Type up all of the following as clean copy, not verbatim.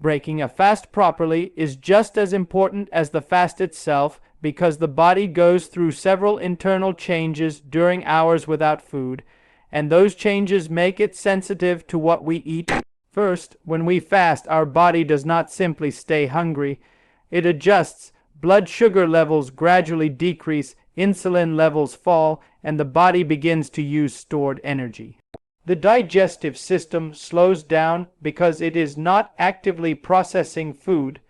Breaking a fast properly is just as important as the fast itself because the body goes through several internal changes during hours without food, and those changes make it sensitive to what we eat. First, when we fast, our body does not simply stay hungry. It adjusts, blood sugar levels gradually decrease, insulin levels fall, and the body begins to use stored energy. The digestive system slows down because it is not actively processing food.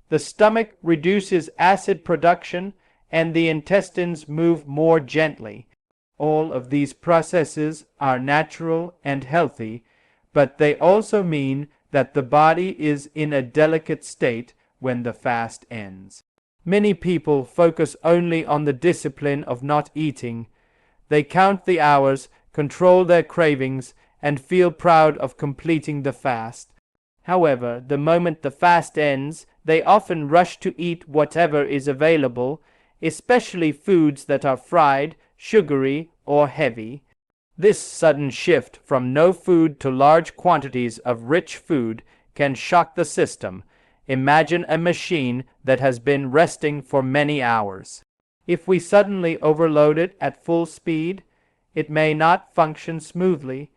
The stomach reduces acid production, and the intestines move more gently. All of these processes are natural and healthy, but they also mean that the body is in a delicate state when the fast ends. Many people focus only on the discipline of not eating. They count the hours, control their cravings, and feel proud of completing the fast. However, the moment the fast ends, they often rush to eat whatever is available, especially foods that are fried, sugary, or heavy. This sudden shift from no food to large quantities of rich food can shock the system. Imagine a machine that has been resting for many hours. If we suddenly overload it at full speed, it may not function smoothly.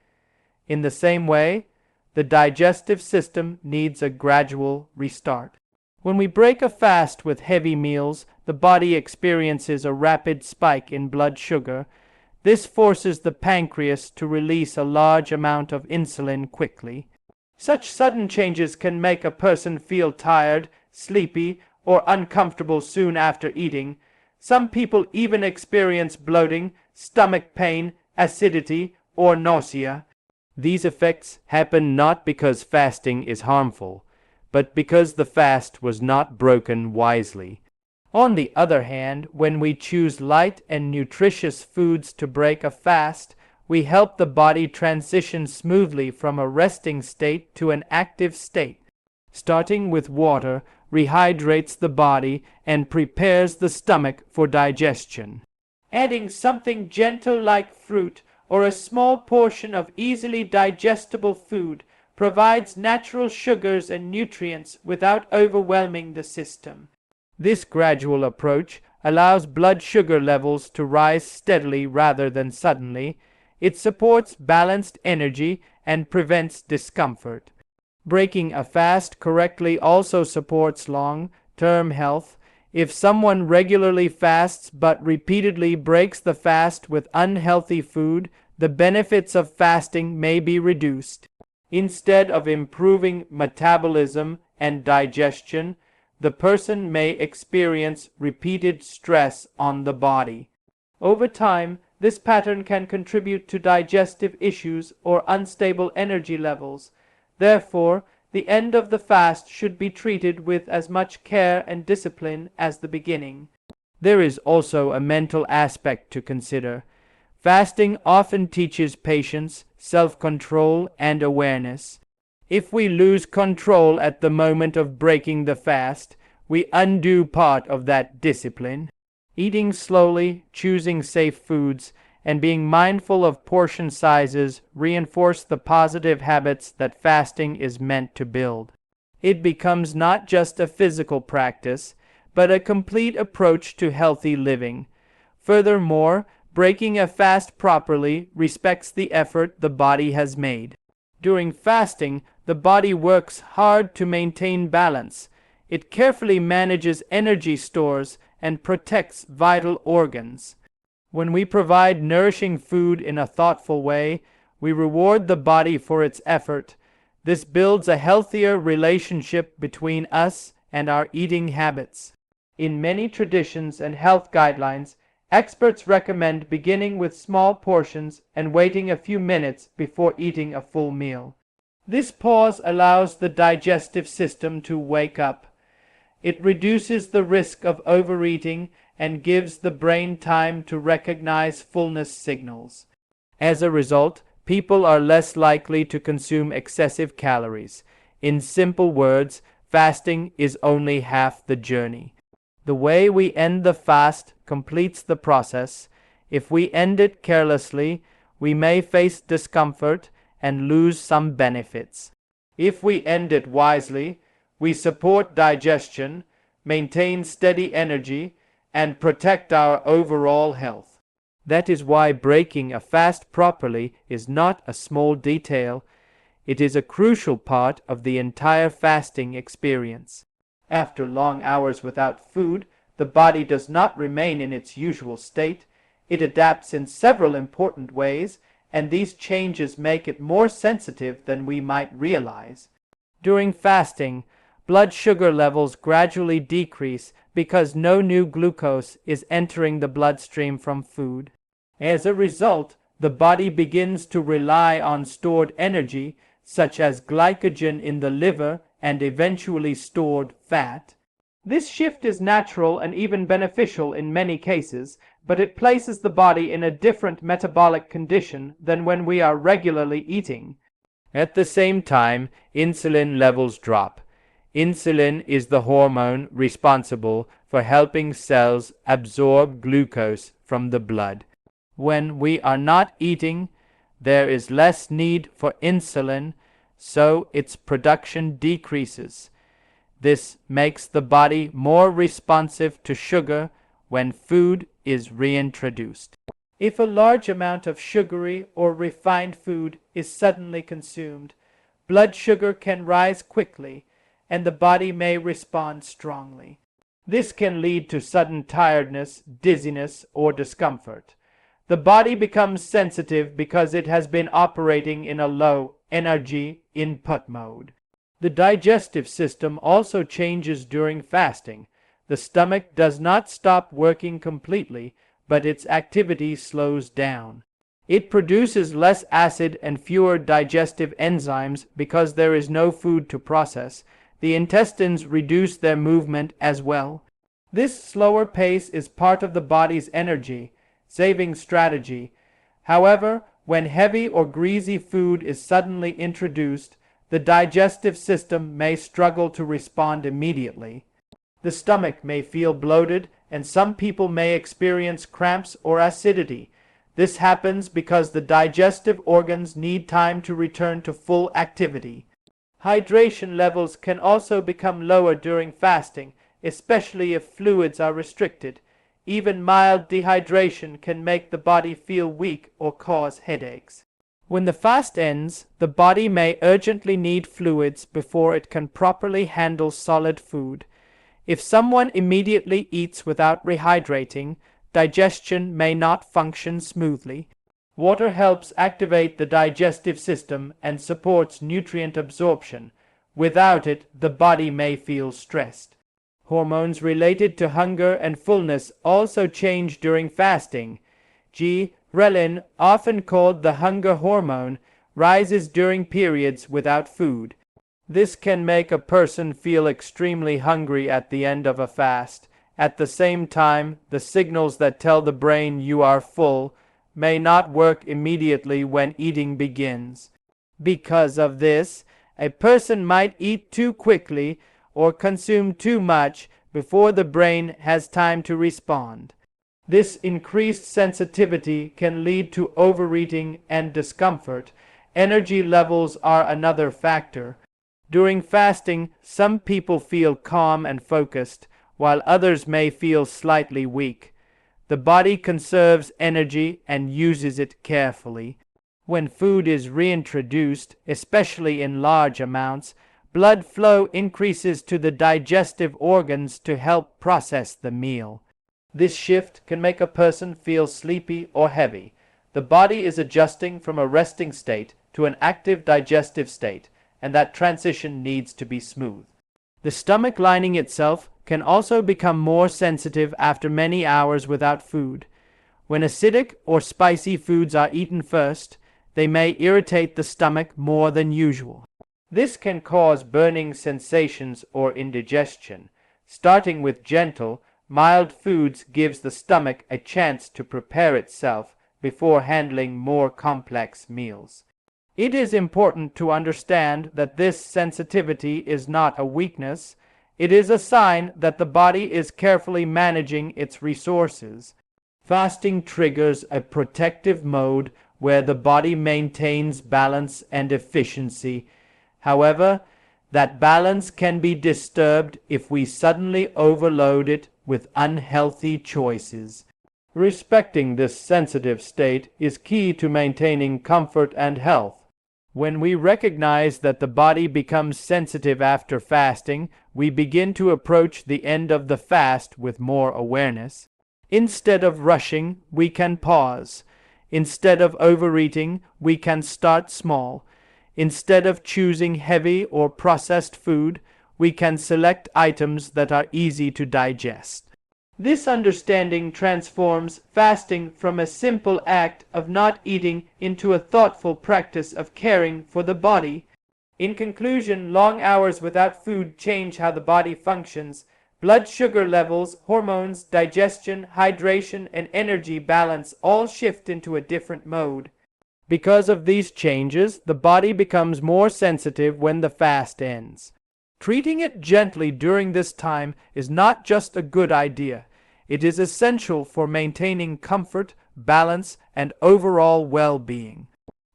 In the same way, the digestive system needs a gradual restart. When we break a fast with heavy meals, the body experiences a rapid spike in blood sugar. This forces the pancreas to release a large amount of insulin quickly. Such sudden changes can make a person feel tired, sleepy, or uncomfortable soon after eating. Some people even experience bloating, stomach pain, acidity, or nausea. These effects happen not because fasting is harmful, but because the fast was not broken wisely. On the other hand, when we choose light and nutritious foods to break a fast, we help the body transition smoothly from a resting state to an active state. Starting with water rehydrates the body and prepares the stomach for digestion. Adding something gentle like fruit or a small portion of easily digestible food provides natural sugars and nutrients without overwhelming the system. This gradual approach allows blood sugar levels to rise steadily rather than suddenly. It supports balanced energy and prevents discomfort. Breaking a fast correctly also supports long-term health. If someone regularly fasts but repeatedly breaks the fast with unhealthy food, the benefits of fasting may be reduced. Instead of improving metabolism and digestion, the person may experience repeated stress on the body. Over time, this pattern can contribute to digestive issues or unstable energy levels. Therefore, the end of the fast should be treated with as much care and discipline as the beginning. There is also a mental aspect to consider. Fasting often teaches patience, self-control, and awareness. If we lose control at the moment of breaking the fast, we undo part of that discipline. Eating slowly, choosing safe foods, and being mindful of portion sizes reinforce the positive habits that fasting is meant to build. It becomes not just a physical practice, but a complete approach to healthy living. Furthermore, breaking a fast properly respects the effort the body has made. During fasting, the body works hard to maintain balance. It carefully manages energy stores and protects vital organs. When we provide nourishing food in a thoughtful way, we reward the body for its effort. This builds a healthier relationship between us and our eating habits. In many traditions and health guidelines, experts recommend beginning with small portions and waiting a few minutes before eating a full meal. This pause allows the digestive system to wake up. It reduces the risk of overeating and gives the brain time to recognize fullness signals. As a result, people are less likely to consume excessive calories. In simple words, fasting is only half the journey. The way we end the fast completes the process. If we end it carelessly, we may face discomfort and lose some benefits. If we end it wisely, We support digestion, maintain steady energy, and protect our overall health. That is why breaking a fast properly is not a small detail. It is a crucial part of the entire fasting experience. After long hours without food, the body does not remain in its usual state. It adapts in several important ways, and these changes make it more sensitive than we might realize. During fasting, blood sugar levels gradually decrease because no new glucose is entering the bloodstream from food. As a result, the body begins to rely on stored energy, such as glycogen in the liver and eventually stored fat. This shift is natural and even beneficial in many cases, but it places the body in a different metabolic condition than when we are regularly eating. At the same time, insulin levels drop. Insulin is the hormone responsible for helping cells absorb glucose from the blood. When we are not eating, there is less need for insulin, so its production decreases. This makes the body more responsive to sugar when food is reintroduced. If a large amount of sugary or refined food is suddenly consumed, blood sugar can rise quickly, and the body may respond strongly. This can lead to sudden tiredness, dizziness, or discomfort. The body becomes sensitive because it has been operating in a low energy input mode. The digestive system also changes during fasting. The stomach does not stop working completely, but its activity slows down. It produces less acid and fewer digestive enzymes because there is no food to process. The intestines reduce their movement as well. This slower pace is part of the body's energy saving strategy. However, when heavy or greasy food is suddenly introduced, the digestive system may struggle to respond immediately. The stomach may feel bloated, and some people may experience cramps or acidity. This happens because the digestive organs need time to return to full activity. Hydration levels can also become lower during fasting, especially if fluids are restricted. Even mild dehydration can make the body feel weak or cause headaches. When the fast ends, the body may urgently need fluids before it can properly handle solid food. If someone immediately eats without rehydrating, digestion may not function smoothly. Water helps activate the digestive system and supports nutrient absorption. Without it, the body may feel stressed. Hormones related to hunger and fullness also change during fasting. Ghrelin, often called the hunger hormone, rises during periods without food. This can make a person feel extremely hungry at the end of a fast. At the same time, the signals that tell the brain you are full may not work immediately when eating begins. Because of this, a person might eat too quickly or consume too much before the brain has time to respond. This increased sensitivity can lead to overeating and discomfort. Energy levels are another factor. During fasting, some people feel calm and focused, while others may feel slightly weak. The body conserves energy and uses it carefully. When food is reintroduced, especially in large amounts, blood flow increases to the digestive organs to help process the meal. This shift can make a person feel sleepy or heavy. The body is adjusting from a resting state to an active digestive state, and that transition needs to be smooth. The stomach lining itself can also become more sensitive after many hours without food. When acidic or spicy foods are eaten first, they may irritate the stomach more than usual. This can cause burning sensations or indigestion. Starting with gentle, mild foods gives the stomach a chance to prepare itself before handling more complex meals. It is important to understand that this sensitivity is not a weakness. It is a sign that the body is carefully managing its resources. Fasting triggers a protective mode where the body maintains balance and efficiency. However, That balance can be disturbed if we suddenly overload it with unhealthy choices. Respecting this sensitive state is key to maintaining comfort and health. When we recognize that the body becomes sensitive after fasting, we begin to approach the end of the fast with more awareness. Instead of rushing, we can pause. Instead of overeating, we can start small. Instead of choosing heavy or processed food, we can select items that are easy to digest. This understanding transforms fasting from a simple act of not eating into a thoughtful practice of caring for the body. In conclusion, long hours without food change how the body functions. Blood sugar levels, hormones, digestion, hydration, and energy balance all shift into a different mode. Because of these changes, the body becomes more sensitive when the fast ends. Treating it gently during this time is not just a good idea. It is essential for maintaining comfort, balance, and overall well-being.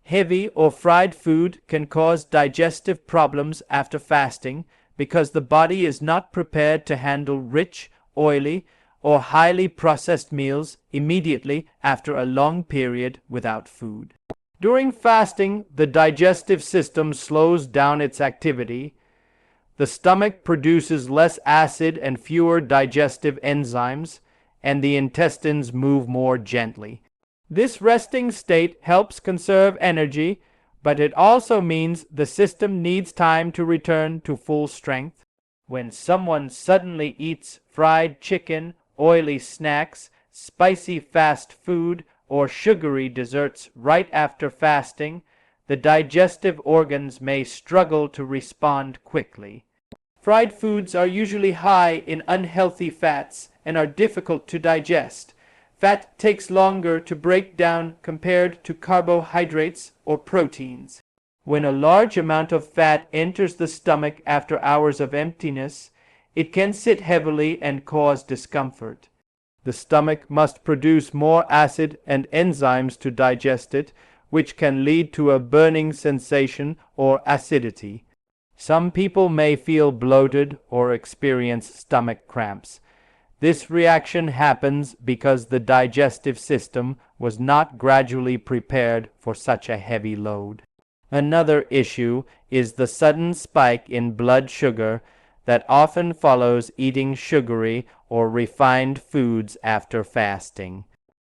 Heavy or fried food can cause digestive problems after fasting because the body is not prepared to handle rich, oily, or highly processed meals immediately after a long period without food. During fasting, the digestive system slows down its activity. The stomach produces less acid and fewer digestive enzymes, and the intestines move more gently. This resting state helps conserve energy, but it also means the system needs time to return to full strength. When someone suddenly eats fried chicken, oily snacks, spicy fast food, or sugary desserts right after fasting, the digestive organs may struggle to respond quickly. Fried foods are usually high in unhealthy fats and are difficult to digest. Fat takes longer to break down compared to carbohydrates or proteins. When a large amount of fat enters the stomach after hours of emptiness, it can sit heavily and cause discomfort. The stomach must produce more acid and enzymes to digest it, which can lead to a burning sensation or acidity. Some people may feel bloated or experience stomach cramps. This reaction happens because the digestive system was not gradually prepared for such a heavy load. Another issue is the sudden spike in blood sugar that often follows eating sugary or refined foods after fasting.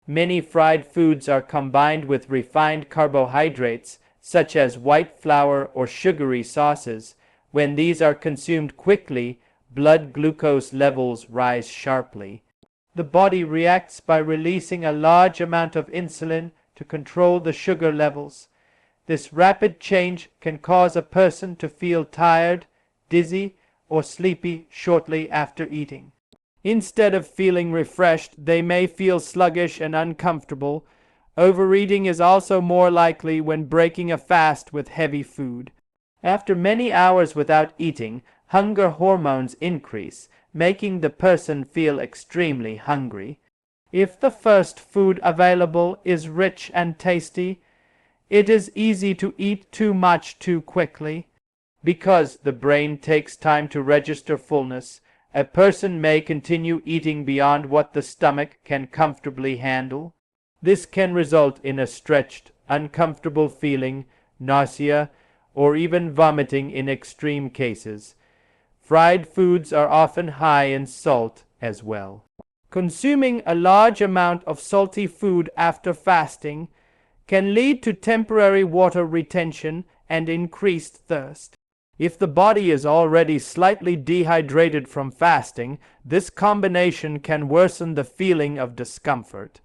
Many fried foods are combined with refined carbohydrates, such as white flour or sugary sauces. When these are consumed quickly, blood glucose levels rise sharply. The body reacts by releasing a large amount of insulin to control the sugar levels. This rapid change can cause a person to feel tired, dizzy, or sleepy shortly after eating. Instead of feeling refreshed, they may feel sluggish and uncomfortable. Overeating is also more likely when breaking a fast with heavy food. After many hours without eating, hunger hormones increase, making the person feel extremely hungry. If the first food available is rich and tasty, it is easy to eat too much too quickly. Because the brain takes time to register fullness, a person may continue eating beyond what the stomach can comfortably handle. This can result in a stretched, uncomfortable feeling, nausea, or even vomiting in extreme cases. Fried foods are often high in salt as well. Consuming a large amount of salty food after fasting can lead to temporary water retention and increased thirst. If the body is already slightly dehydrated from fasting, this combination can worsen the feeling of discomfort.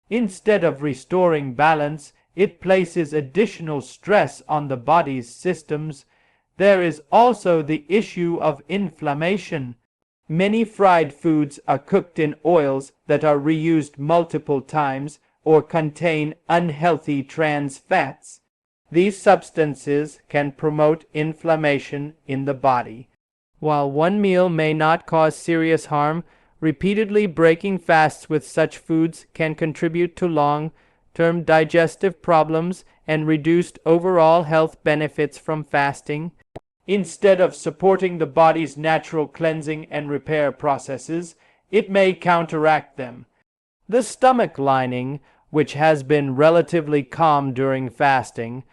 Instead of restoring balance, it places additional stress on the body's systems. There is also the issue of inflammation. Many fried foods are cooked in oils that are reused multiple times or contain unhealthy trans fats. These substances can promote inflammation in the body. While one meal may not cause serious harm, repeatedly breaking fasts with such foods can contribute to long-term digestive problems and reduced overall health benefits from fasting. Instead of supporting the body's natural cleansing and repair processes, it may counteract them. The stomach lining, which has been relatively calm during fasting,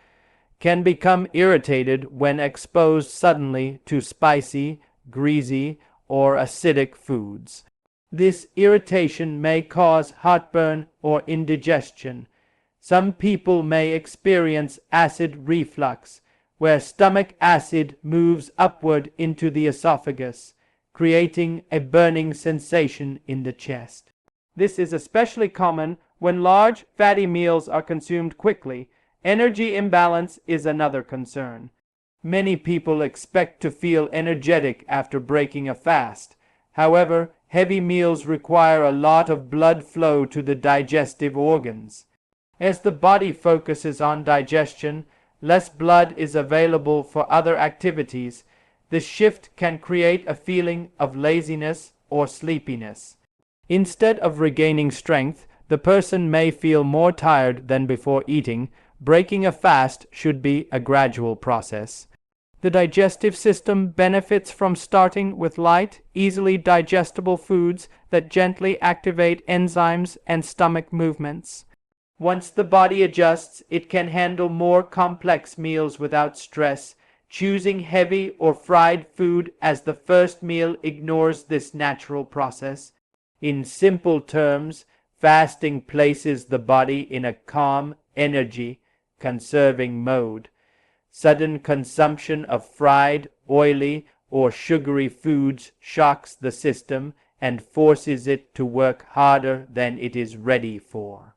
can become irritated when exposed suddenly to spicy, greasy, or acidic foods. This irritation may cause heartburn or indigestion. Some people may experience acid reflux, where stomach acid moves upward into the esophagus, creating a burning sensation in the chest. This is especially common when large, fatty meals are consumed quickly. Energy imbalance is another concern. Many people expect to feel energetic after breaking a fast. However, heavy meals require a lot of blood flow to the digestive organs. As the body focuses on digestion, less blood is available for other activities. This shift can create a feeling of laziness or sleepiness. Instead of regaining strength, the person may feel more tired than before eating. Breaking a fast should be a gradual process. The digestive system benefits from starting with light, easily digestible foods that gently activate enzymes and stomach movements. Once the body adjusts, it can handle more complex meals without stress. Choosing heavy or fried food as the first meal ignores this natural process. In simple terms, fasting places the body in a calm, energy-conserving mode. Sudden consumption of fried, oily, or sugary foods shocks the system and forces it to work harder than it is ready for.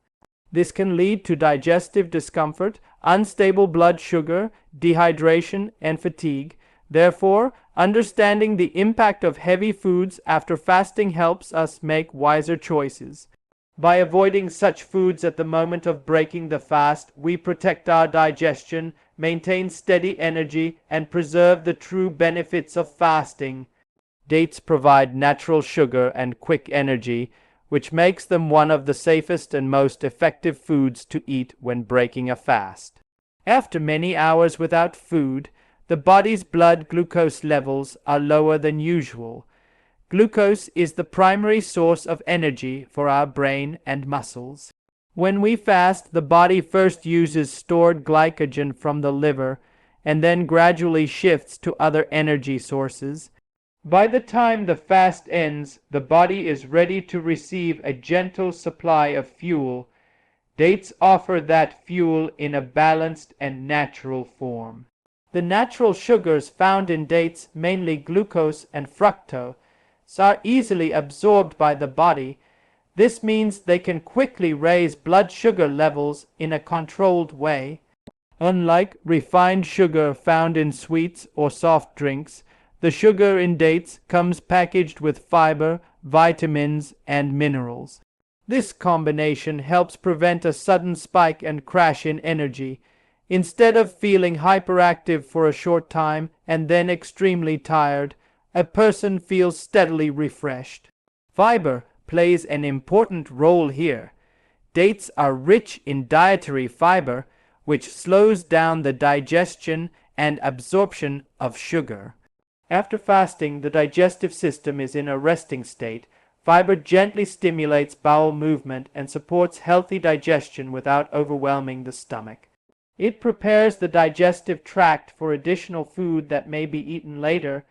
This can lead to digestive discomfort, unstable blood sugar, dehydration, and fatigue. Therefore, understanding the impact of heavy foods after fasting helps us make wiser choices. By avoiding such foods at the moment of breaking the fast, we protect our digestion, maintain steady energy, and preserve the true benefits of fasting. Dates provide natural sugar and quick energy, which makes them one of the safest and most effective foods to eat when breaking a fast. After many hours without food, the body's blood glucose levels are lower than usual. Glucose is the primary source of energy for our brain and muscles. When we fast, the body first uses stored glycogen from the liver and then gradually shifts to other energy sources. By the time the fast ends, the body is ready to receive a gentle supply of fuel. Dates offer that fuel in a balanced and natural form. The natural sugars found in dates, mainly glucose and fructose, are easily absorbed by the body. This means they can quickly raise blood sugar levels in a controlled way. Unlike refined sugar found in sweets or soft drinks, the sugar in dates comes packaged with fiber, vitamins, and minerals. This combination helps prevent a sudden spike and crash in energy. Instead of feeling hyperactive for a short time and then extremely tired, a person feels steadily refreshed. Fiber plays an important role here. Dates are rich in dietary fiber, which slows down the digestion and absorption of sugar. After fasting, the digestive system is in a resting state. Fiber gently stimulates bowel movement and supports healthy digestion without overwhelming the stomach. It prepares the digestive tract for additional food that may be eaten later.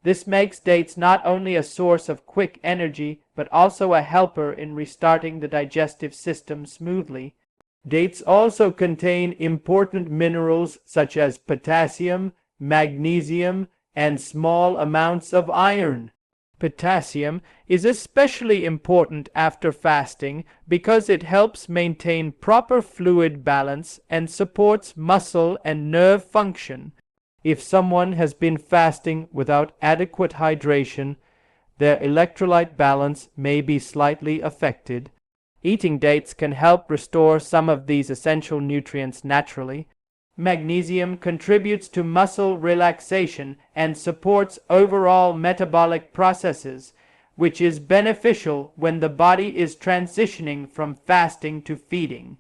This makes dates not only a source of quick energy, but also a helper in restarting the digestive system smoothly. Dates also contain important minerals such as potassium, magnesium, and small amounts of iron. Potassium is especially important after fasting because it helps maintain proper fluid balance and supports muscle and nerve function. If someone has been fasting without adequate hydration, their electrolyte balance may be slightly affected. Eating dates can help restore some of these essential nutrients naturally. Magnesium contributes to muscle relaxation and supports overall metabolic processes, which is beneficial when the body is transitioning from fasting to feeding.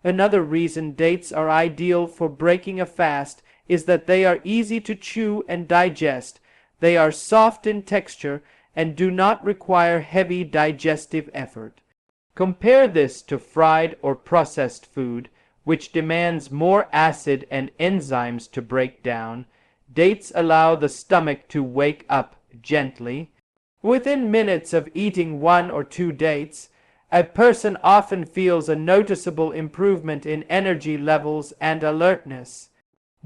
Another reason dates are ideal for breaking a fast is that they are easy to chew and digest. They are soft in texture and do not require heavy digestive effort. Compare this to fried or processed food, which demands more acid and enzymes to break down. Dates allow the stomach to wake up gently. Within minutes of eating 1 or 2 dates, a person often feels a noticeable improvement in energy levels and alertness.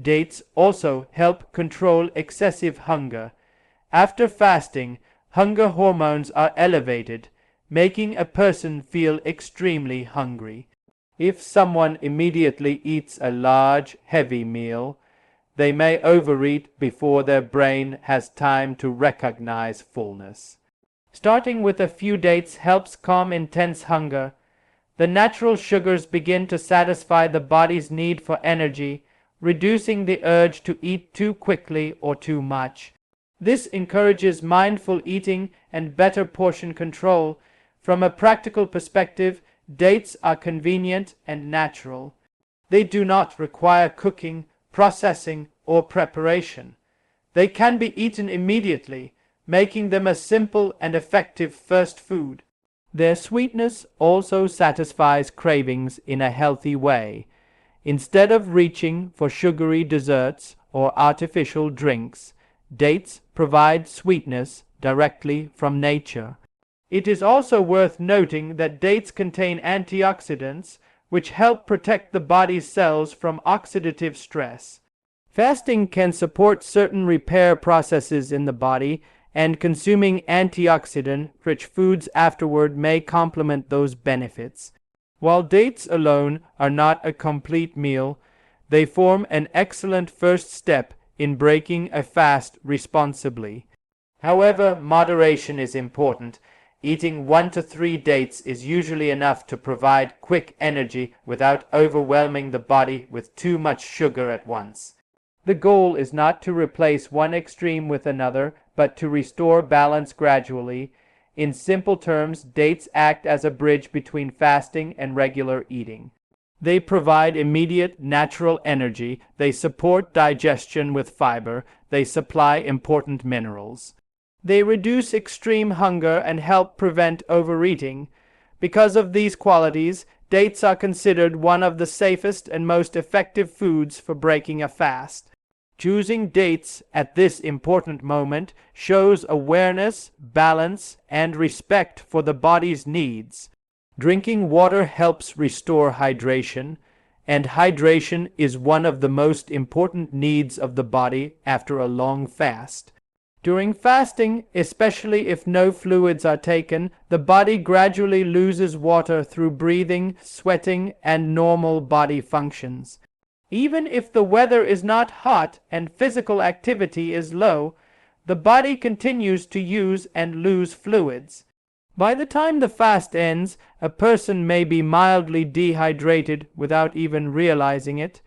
Dates also help control excessive hunger. After fasting, hunger hormones are elevated, making a person feel extremely hungry. If someone immediately eats a large, heavy meal, they may overeat before their brain has time to recognize fullness. Starting with a few dates helps calm intense hunger. The natural sugars begin to satisfy the body's need for energy, reducing the urge to eat too quickly or too much. This encourages mindful eating and better portion control. From a practical perspective, dates are convenient and natural. They do not require cooking, processing, or preparation. They can be eaten immediately, making them a simple and effective first food. Their sweetness also satisfies cravings in a healthy way. Instead of reaching for sugary desserts or artificial drinks, dates provide sweetness directly from nature. It is also worth noting that dates contain antioxidants, which help protect the body's cells from oxidative stress. Fasting can support certain repair processes in the body, and consuming antioxidant-rich foods afterward may complement those benefits. While dates alone are not a complete meal, they form an excellent first step in breaking a fast responsibly. However, moderation is important. Eating 1 to 3 dates is usually enough to provide quick energy without overwhelming the body with too much sugar at once. The goal is not to replace one extreme with another, but to restore balance gradually. In simple terms, dates act as a bridge between fasting and regular eating. They provide immediate natural energy, they support digestion with fiber, they supply important minerals. They reduce extreme hunger and help prevent overeating. Because of these qualities, dates are considered one of the safest and most effective foods for breaking a fast. Choosing dates at this important moment shows awareness, balance, and respect for the body's needs. Drinking water helps restore hydration, and hydration is one of the most important needs of the body after a long fast. During fasting, especially if no fluids are taken, the body gradually loses water through breathing, sweating, and normal body functions. Even if the weather is not hot and physical activity is low, the body continues to use and lose fluids. By the time the fast ends, a person may be mildly dehydrated without even realizing it.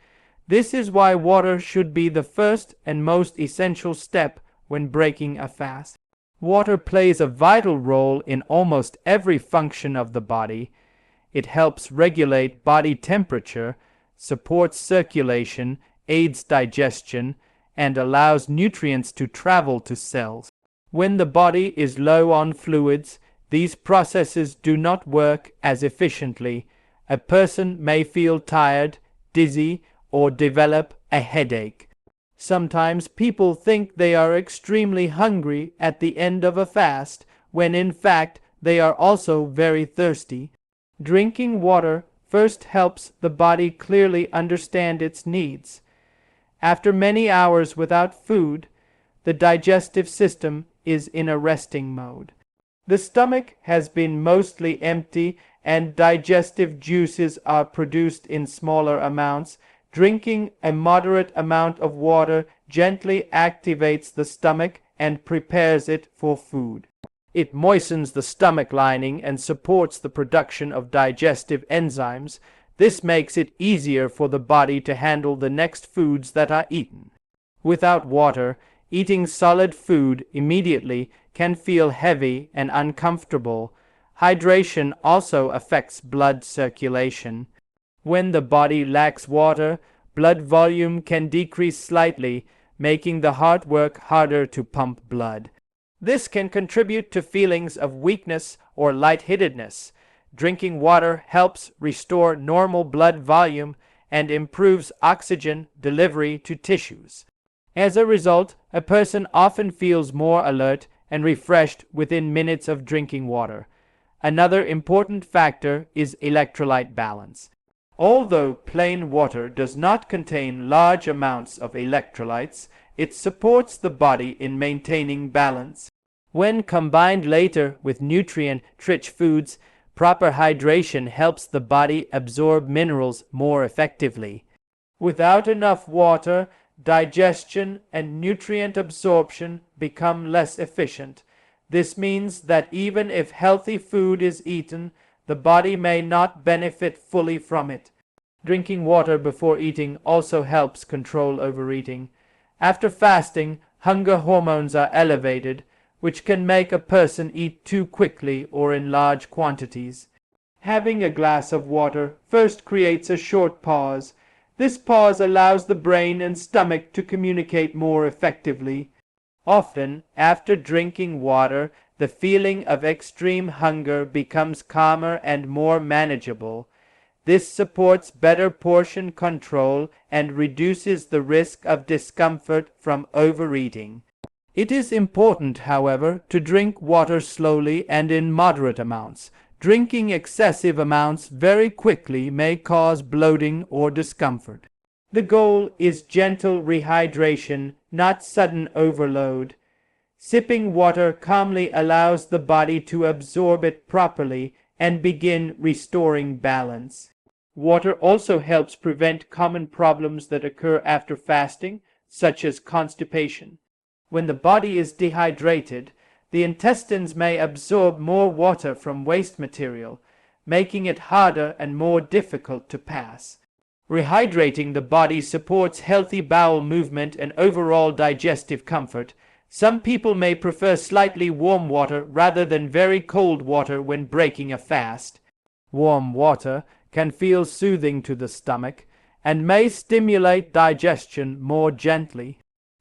This is why water should be the first and most essential step when breaking a fast. Water plays a vital role in almost every function of the body. It helps regulate body temperature, supports circulation, aids digestion, and allows nutrients to travel to cells. When the body is low on fluids, these processes do not work as efficiently. A person may feel tired, dizzy, or develop a headache. Sometimes people think they are extremely hungry at the end of a fast, when in fact they are also very thirsty. Drinking water first helps the body clearly understand its needs. After many hours without food, the digestive system is in a resting mode. The stomach has been mostly empty and digestive juices are produced in smaller amounts. Drinking a moderate amount of water gently activates the stomach and prepares it for food. It moistens the stomach lining and supports the production of digestive enzymes. This makes it easier for the body to handle the next foods that are eaten. Without water, eating solid food immediately can feel heavy and uncomfortable. Hydration also affects blood circulation. When the body lacks water, blood volume can decrease slightly, making the heart work harder to pump blood. This can contribute to feelings of weakness or lightheadedness. Drinking water helps restore normal blood volume and improves oxygen delivery to tissues. As a result, a person often feels more alert and refreshed within minutes of drinking water. Another important factor is electrolyte balance. Although plain water does not contain large amounts of electrolytes, it supports the body in maintaining balance. When combined later with nutrient-rich foods, proper hydration helps the body absorb minerals more effectively. Without enough water, digestion and nutrient absorption become less efficient. This means that even if healthy food is eaten, the body may not benefit fully from it. Drinking water before eating also helps control overeating. After fasting, hunger hormones are elevated, which can make a person eat too quickly or in large quantities. Having a glass of water first creates a short pause. This pause allows the brain and stomach to communicate more effectively. Often, after drinking water, the feeling of extreme hunger becomes calmer and more manageable. This supports better portion control and reduces the risk of discomfort from overeating. It is important, however, to drink water slowly and in moderate amounts. Drinking excessive amounts very quickly may cause bloating or discomfort. The goal is gentle rehydration, not sudden overload. Sipping water calmly allows the body to absorb it properly and begin restoring balance. Water also helps prevent common problems that occur after fasting, such as constipation. When the body is dehydrated, the intestines may absorb more water from waste material, making it harder and more difficult to pass. Rehydrating the body supports healthy bowel movement and overall digestive comfort. Some people may prefer slightly warm water rather than very cold water when breaking a fast. Warm water can feel soothing to the stomach and may stimulate digestion more gently.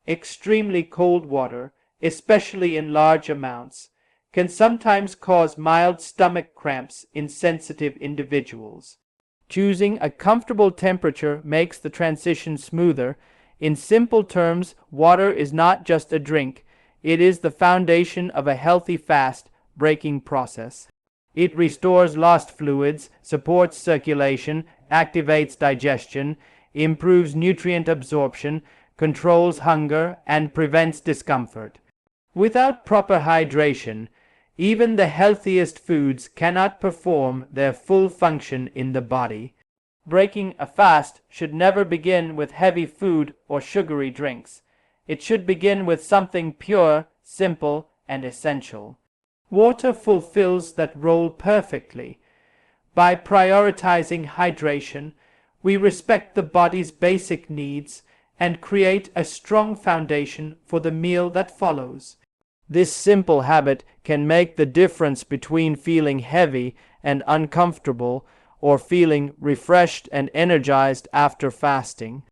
Extremely cold water, especially in large amounts, can sometimes cause mild stomach cramps in sensitive individuals. Choosing a comfortable temperature makes the transition smoother. In simple terms, water is not just a drink, it is the foundation of a healthy fast-breaking process. It restores lost fluids, supports circulation, activates digestion, improves nutrient absorption, controls hunger, and prevents discomfort. Without proper hydration, even the healthiest foods cannot perform their full function in the body. Breaking a fast should never begin with heavy food or sugary drinks. It should begin with something pure, simple, and essential. Water fulfills that role perfectly. By prioritizing hydration, we respect the body's basic needs and create a strong foundation for the meal that follows. This simple habit can make the difference between feeling heavy and uncomfortable or feeling refreshed and energized after fasting.